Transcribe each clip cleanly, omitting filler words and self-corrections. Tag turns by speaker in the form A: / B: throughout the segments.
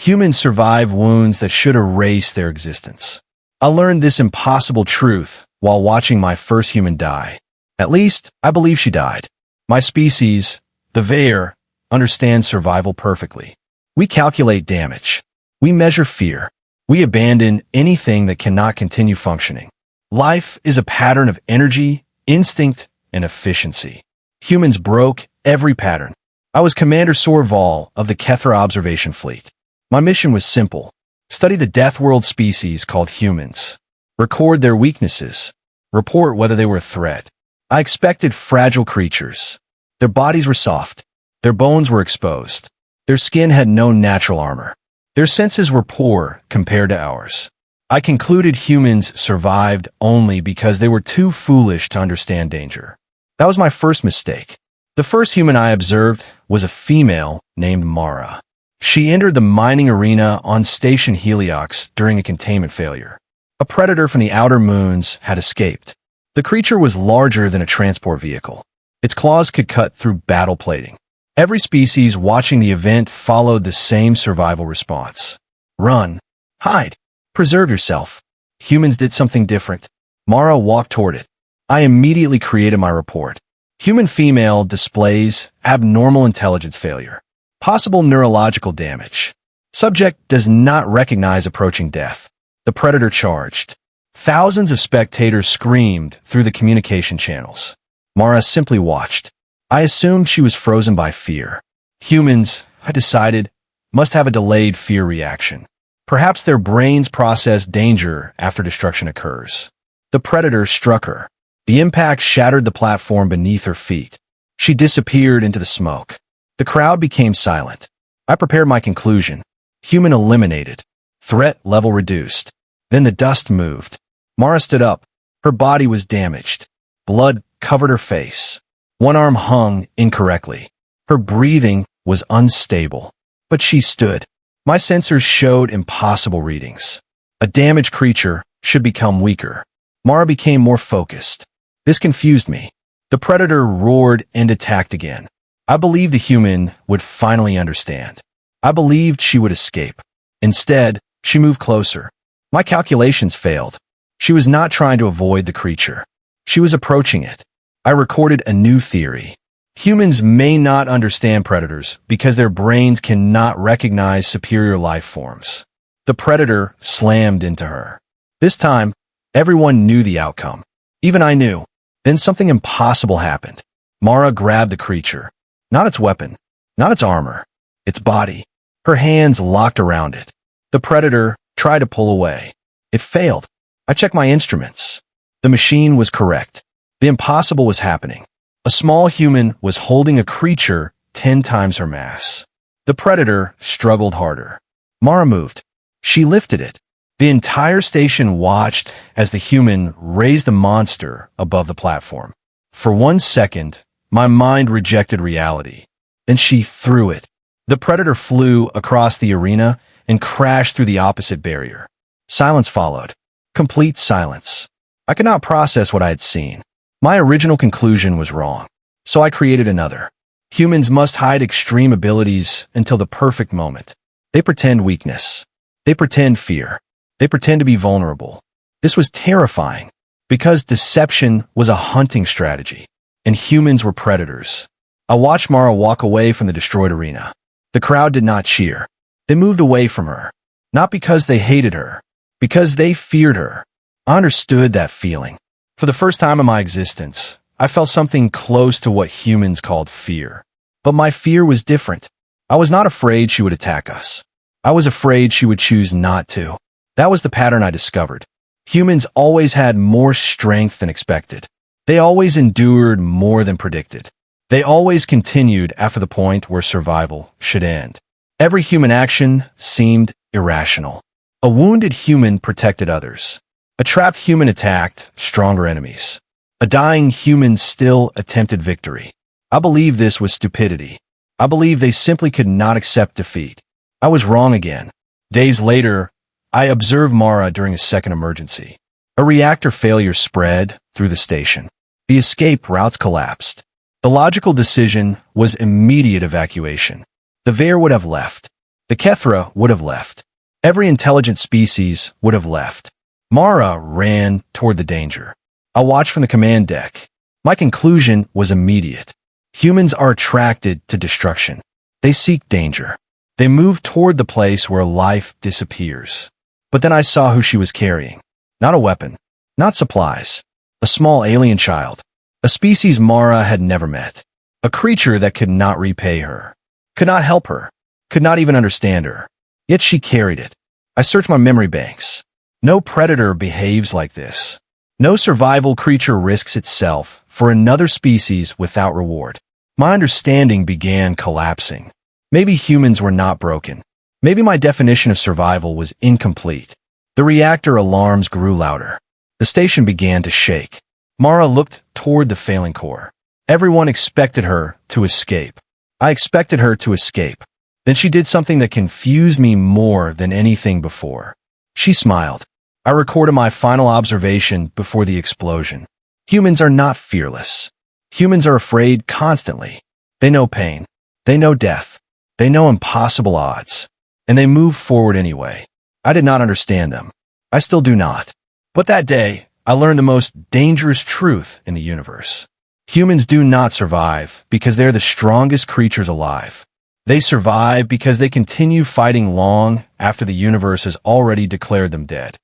A: Humans survive wounds that should erase their existence. I learned this impossible truth while watching my first human die. At least, I believe she died. My species, the Vaer, understands survival perfectly. We calculate damage. We measure fear. We abandon anything that cannot continue functioning. Life is a pattern of energy, instinct, and efficiency. Humans broke every pattern. I was Commander Sorr Vaal of the Kethra Observation Fleet. My mission was simple: study the death world species called humans. Record their weaknesses. Report whether they were a threat. I expected fragile creatures. Their bodies were soft. Their bones were exposed. Their skin had no natural armor. Their senses were poor compared to ours. I concluded humans survived only because they were too foolish to understand danger. That was my first mistake. The first human I observed was a female named Mara. She entered the mining arena on Station Heliox during a containment failure. A predator from the outer moons had escaped. The creature was larger than a transport vehicle. Its claws could cut through battle plating. Every species watching the event followed the same survival response. Run. Hide. Preserve yourself. Humans did something different. Mara walked toward it. I immediately created my report. Human female displays abnormal intelligence failure. Possible neurological damage. Subject does not recognize approaching death. The predator charged. Thousands of spectators screamed through the communication channels. Mara simply watched. I assumed she was frozen by fear. Humans, I decided, must have a delayed fear reaction. Perhaps their brains process danger after destruction occurs. The predator struck her. The impact shattered the platform beneath her feet. She disappeared into the smoke. The crowd became silent. I prepared my conclusion. Human eliminated. Threat level reduced. Then the dust moved. Mara stood up. Her body was damaged. Blood covered her face. One arm hung incorrectly. Her breathing was unstable. But she stood. My sensors showed impossible readings. A damaged creature should become weaker. Mara became more focused. This confused me. The predator roared and attacked again. I believed the human would finally understand. I believed she would escape. Instead, she moved closer. My calculations failed. She was not trying to avoid the creature. She was approaching it. I recorded a new theory. Humans may not understand predators because their brains cannot recognize superior life forms. The predator slammed into her. This time, everyone knew the outcome. Even I knew. Then something impossible happened. Mara grabbed the creature. Not its weapon. Not its armor. Its body. Her hands locked around it. The predator tried to pull away. It failed. I checked my instruments. The machine was correct. The impossible was happening. A small human was holding a creature 10 times her mass. The predator struggled harder. Mara moved. She lifted it. The entire station watched as the human raised the monster above the platform. For 1 second, my mind rejected reality. Then she threw it. The predator flew across the arena and crashed through the opposite barrier. Silence followed. Complete silence. I could not process what I had seen. My original conclusion was wrong. So I created another. Humans must hide extreme abilities until the perfect moment. They pretend weakness. They pretend fear. They pretend to be vulnerable. This was terrifying because deception was a hunting strategy and humans were predators. I watched Mara walk away from the destroyed arena. The crowd did not cheer. They moved away from her. Not because they hated her, because they feared her. I understood that feeling. For the first time in my existence, I felt something close to what humans called fear. But my fear was different. I was not afraid she would attack us. I was afraid she would choose not to. That was the pattern I discovered. Humans always had more strength than expected. They always endured more than predicted. They always continued after the point where survival should end. Every human action seemed irrational. A wounded human protected others. A trapped human attacked stronger enemies. A dying human still attempted victory. I believe this was stupidity. I believe they simply could not accept defeat. I was wrong again. Days later, I observed Mara during a second emergency. A reactor failure spread through the station. The escape routes collapsed. The logical decision was immediate evacuation. The Vaer would have left. The Kethra would have left. Every intelligent species would have left. Mara ran toward the danger. I watched from the command deck. My conclusion was immediate. Humans are attracted to destruction. They seek danger. They move toward the place where life disappears. But then I saw who she was carrying. Not a weapon. Not supplies. A small alien child. A species Mara had never met. A creature that could not repay her. Could not help her. Could not even understand her. Yet she carried it. I searched my memory banks. No predator behaves like this. No survival creature risks itself for another species without reward. My understanding began collapsing. Maybe humans were not broken. Maybe my definition of survival was incomplete. The reactor alarms grew louder. The station began to shake. Mara looked toward the failing core. Everyone expected her to escape. I expected her to escape. Then she did something that confused me more than anything before. She smiled. I recorded my final observation before the explosion. Humans are not fearless. Humans are afraid constantly. They know pain. They know death. They know impossible odds. And they move forward anyway. I did not understand them. I still do not. But that day, I learned the most dangerous truth in the universe. Humans do not survive because they're the strongest creatures alive. They survive because they continue fighting long after the universe has already declared them dead.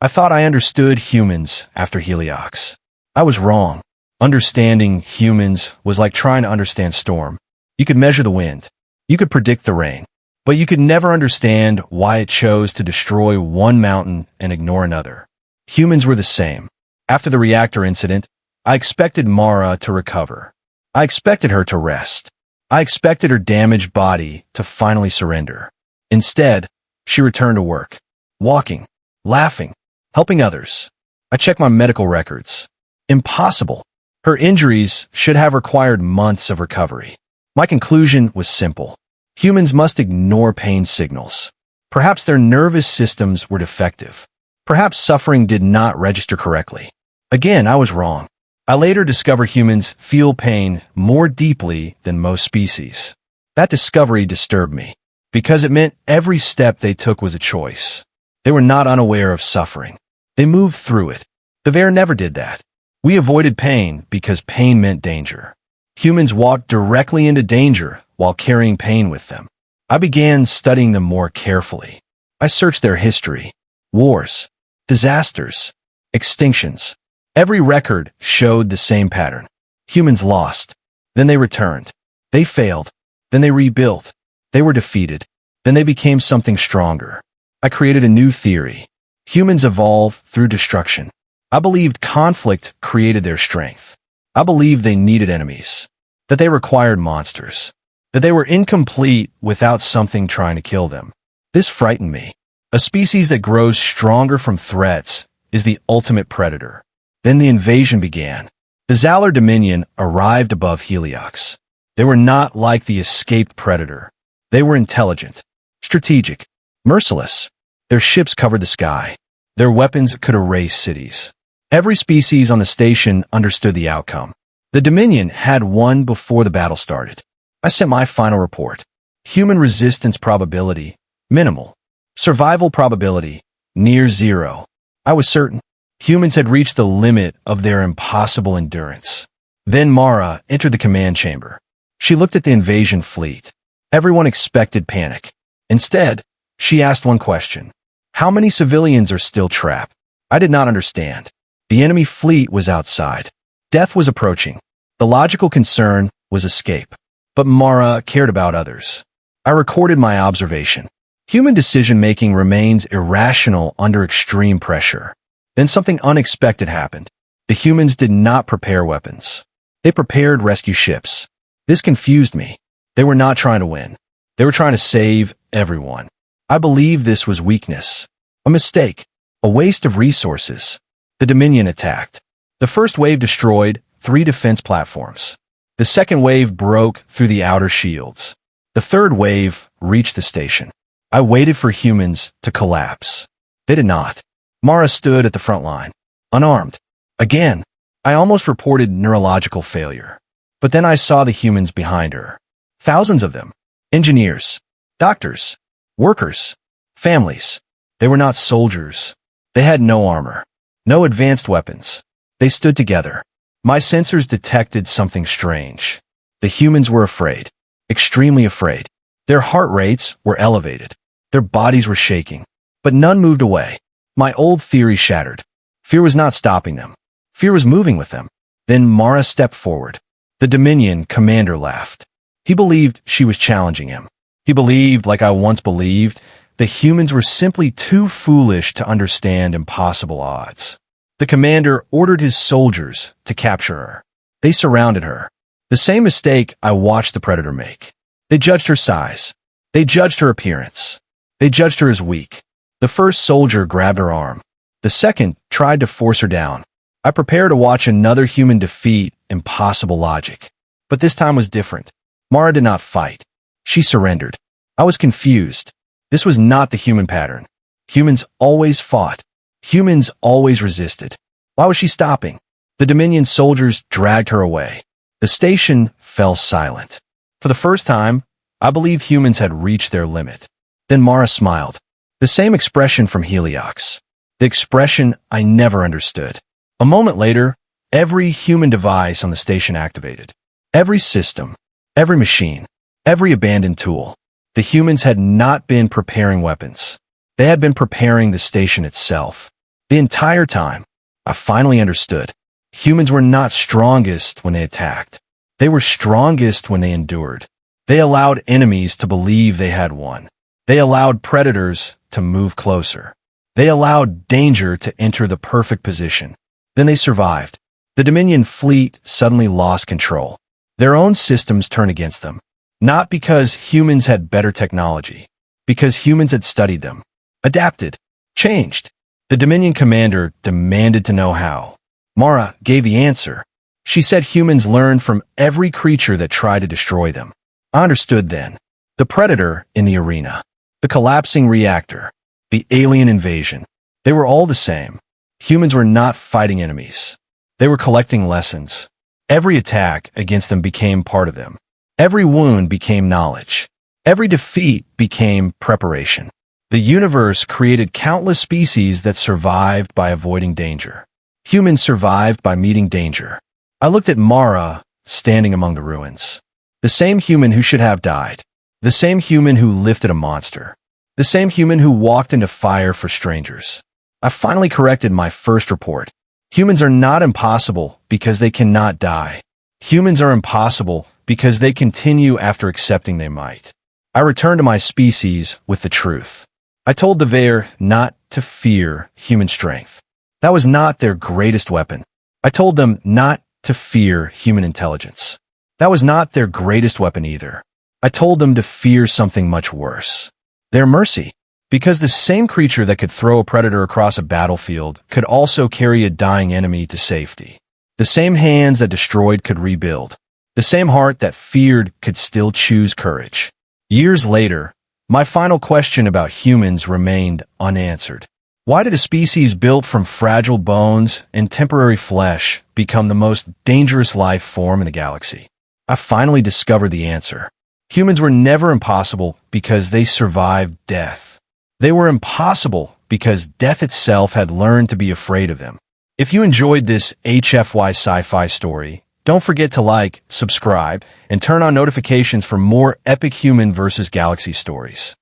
A: I thought I understood humans after Heliox. I was wrong. Understanding humans was like trying to understand storm. You could measure the wind. You could predict the rain. But you could never understand why it chose to destroy one mountain and ignore another. Humans were the same. After the reactor incident, I expected Mara to recover. I expected her to rest. I expected her damaged body to finally surrender. Instead, she returned to work, walking, laughing, helping others. I checked my medical records. Impossible. Her injuries should have required months of recovery. My conclusion was simple. Humans must ignore pain signals. Perhaps their nervous systems were defective. Perhaps suffering did not register correctly. Again, I was wrong. I later discovered humans feel pain more deeply than most species. That discovery disturbed me, because it meant every step they took was a choice. They were not unaware of suffering. They moved through it. The bear never did that. We avoided pain because pain meant danger. Humans walked directly into danger while carrying pain with them. I began studying them more carefully. I searched their history. Wars, disasters, extinctions. Every record showed the same pattern. Humans lost. Then they returned. They failed. Then they rebuilt. They were defeated. Then they became something stronger. I created a new theory. Humans evolve through destruction. I believed conflict created their strength. I believed they needed enemies. That they required monsters. That they were incomplete without something trying to kill them. This frightened me. A species that grows stronger from threats is the ultimate predator. Then the invasion began. The Zalor Dominion arrived above Heliox. They were not like the escaped predator. They were intelligent, strategic, merciless. Their ships covered the sky. Their weapons could erase cities. Every species on the station understood the outcome. The Dominion had won before the battle started. I sent my final report. Human resistance probability, minimal. Survival probability, near zero. I was certain. Humans had reached the limit of their impossible endurance. Then Mara entered the command chamber. She looked at the invasion fleet. Everyone expected panic. Instead, she asked one question. How many civilians are still trapped? I did not understand. The enemy fleet was outside. Death was approaching. The logical concern was escape. But Mara cared about others. I recorded my observation. Human decision-making remains irrational under extreme pressure. Then something unexpected happened. The humans did not prepare weapons. They prepared rescue ships. This confused me. They were not trying to win. They were trying to save everyone. I believe this was weakness. A mistake. A waste of resources. The Dominion attacked. The first wave destroyed 3 defense platforms. The second wave broke through the outer shields. The third wave reached the station. I waited for humans to collapse. They did not. Mara stood at the front line, unarmed. Again, I almost reported neurological failure. But then I saw the humans behind her. Thousands of them. Engineers, doctors, Workers. Families. They were not soldiers. They had no armor. No advanced weapons. They stood together. My sensors detected something strange. The humans were afraid. Extremely afraid. Their heart rates were elevated. Their bodies were shaking. But none moved away. My old theory shattered. Fear was not stopping them. Fear was moving with them. Then Mara stepped forward. The Dominion commander laughed. He believed she was challenging him. He believed, like I once believed, the humans were simply too foolish to understand impossible odds. The commander ordered his soldiers to capture her. They surrounded her. The same mistake I watched the Predator make. They judged her size. They judged her appearance. They judged her as weak. The first soldier grabbed her arm. The second tried to force her down. I prepared to watch another human defeat impossible logic. But this time was different. Mara did not fight. She surrendered. I was confused. This was not the human pattern. Humans always fought. Humans always resisted. Why was she stopping? The Dominion soldiers dragged her away. The station fell silent. For the first time, I believed humans had reached their limit. Then Mara smiled. The same expression from Heliox. The expression I never understood. A moment later, every human device on the station activated. Every system, every machine, every abandoned tool. The humans had not been preparing weapons. They had been preparing the station itself. The entire time, I finally understood. Humans were not strongest when they attacked. They were strongest when they endured. They allowed enemies to believe they had won. They allowed predators to move closer. They allowed danger to enter the perfect position. Then they survived. The Dominion fleet suddenly lost control. Their own systems turned against them. Not because humans had better technology. Because humans had studied them. Adapted. Changed. The Dominion commander demanded to know how. Mara gave the answer. She said humans learned from every creature that tried to destroy them. I understood then. The Predator in the arena. The collapsing reactor. The alien invasion. They were all the same. Humans were not fighting enemies. They were collecting lessons. Every attack against them became part of them. Every wound became knowledge. Every defeat became preparation. The universe created countless species that survived by avoiding danger. Humans survived by meeting danger. I looked at Mara standing among the ruins. The same human who should have died. The same human who lifted a monster. The same human who walked into fire for strangers. I finally corrected my first report. Humans are not impossible because they cannot die. Humans are impossible because they continue after accepting they might. I returned to my species with the truth. I told the Vaer not to fear human strength. That was not their greatest weapon. I told them not to fear human intelligence. That was not their greatest weapon either. I told them to fear something much worse. Their mercy. Because the same creature that could throw a predator across a battlefield could also carry a dying enemy to safety. The same hands that destroyed could rebuild. The same heart that feared could still choose courage. Years later, my final question about humans remained unanswered. Why did a species built from fragile bones and temporary flesh become the most dangerous life form in the galaxy? I finally discovered the answer. Humans were never impossible because they survived death. They were impossible because death itself had learned to be afraid of them. If you enjoyed this HFY sci-fi story, don't forget to like, subscribe, and turn on notifications for more epic human versus galaxy stories.